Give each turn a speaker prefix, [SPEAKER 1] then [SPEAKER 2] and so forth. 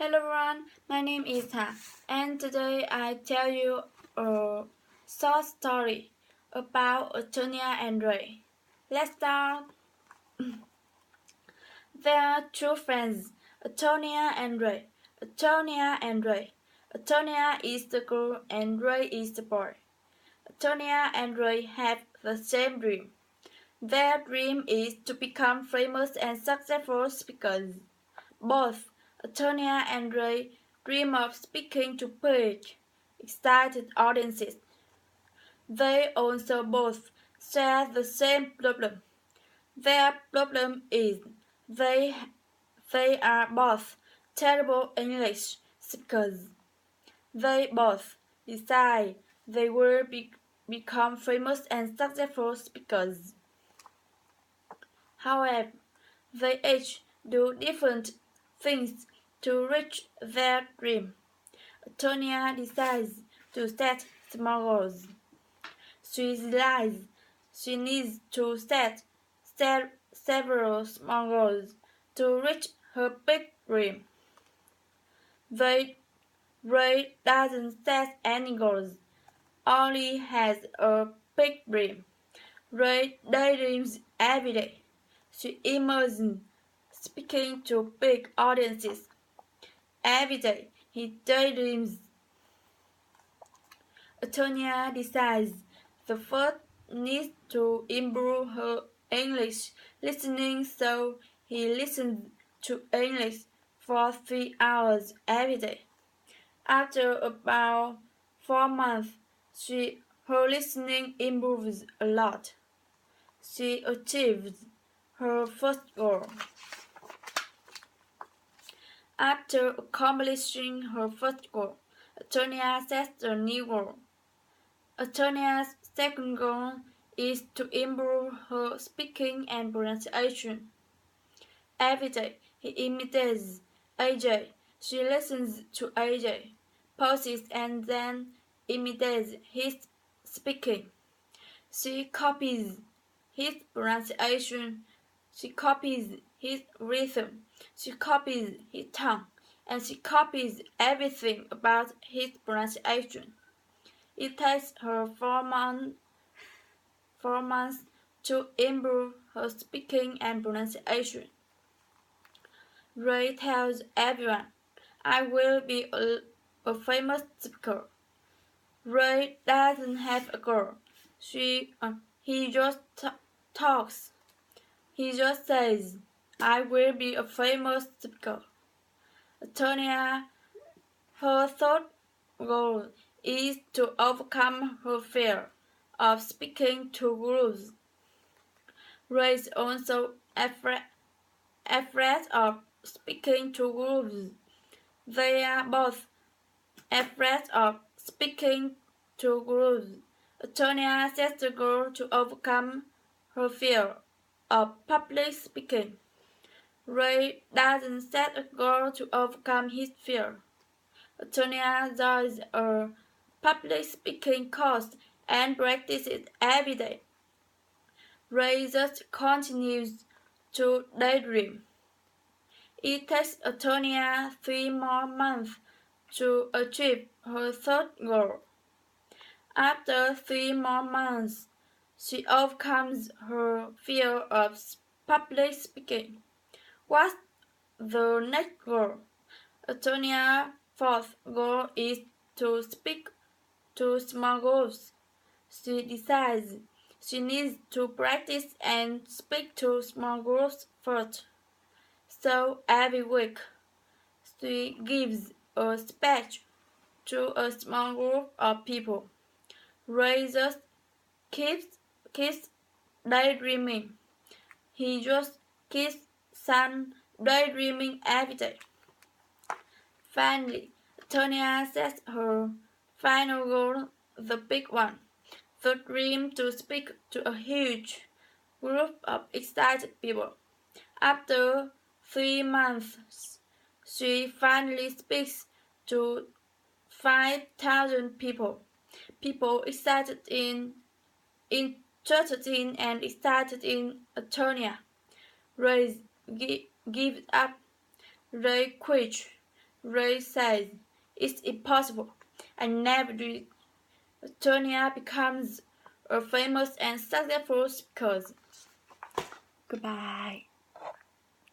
[SPEAKER 1] Hello everyone, my name is Ha, and today I tell you a short story about Antonia and Ray. Let's start. They are two friends, Antonia and Ray. Antonia and Ray. Antonia is the girl and Ray is the boy. Antonia and Ray have the same dream. Their dream is to become famous and successful speakers. Both Antonia and Ray dream of speaking to big, excited audiences. They also both share the same problem. Their problem is they, they are both terrible English speakers. They both decide they will become famous and successful speakers. However, they each do different things to reach their dream. Antonia decides to set small goals. She realizes she needs to set several small goals to reach her big dream. Ray doesn't set any goals, only has a big dream. Ray daydreams every day. She imagines speaking to big audiences. Every day he daydreams. Antonia decides the first needs to improve her English listening, so he listens to English for 3 hours every day. After about 4 months, her listening improves a lot. She achieves her first goal. After accomplishing her first goal, Antonia sets a new goal. Antonia's second goal is to improve her speaking and pronunciation. Every day, he imitates AJ. She listens to AJ, pauses, and then imitates his speaking. She copies his pronunciation. She copies his rhythm. She copies his tongue. And she copies everything about his pronunciation. It takes her 4 months to improve her speaking and pronunciation. Ray tells everyone, I will be a famous speaker. Ray doesn't have a girl. He just talks. He just says, I will be a famous speaker. Antonia, her third goal is to overcome her fear of speaking to groups. Ray is also afraid of speaking to groups. They are both afraid of speaking to groups. Antonia sets the goal to overcome her fear of public speaking. Ray doesn't set a goal to overcome his fear. Antonia joins a public speaking course and practices every day. Ray just continues to daydream. It takes Antonia 3 more months to achieve her third goal. After 3 more months, she overcomes her fear of public speaking. What's the next goal? Antonia's fourth goal is to speak to small groups. She decides she needs to practice and speak to small groups first. So every week, she gives a speech to a small group of people. Ray just keeps daydreaming. He just keeps daydreaming every day. Finally, Tonya sets her final goal, the big one, the dream to speak to a huge group of excited people. After 3 months, she finally speaks to 5,000 people. People excited interested and excited in Antonia. Ray gives up. Ray quits. Ray says, "It's impossible. I never do it." Antonia becomes a famous and successful speaker. Goodbye.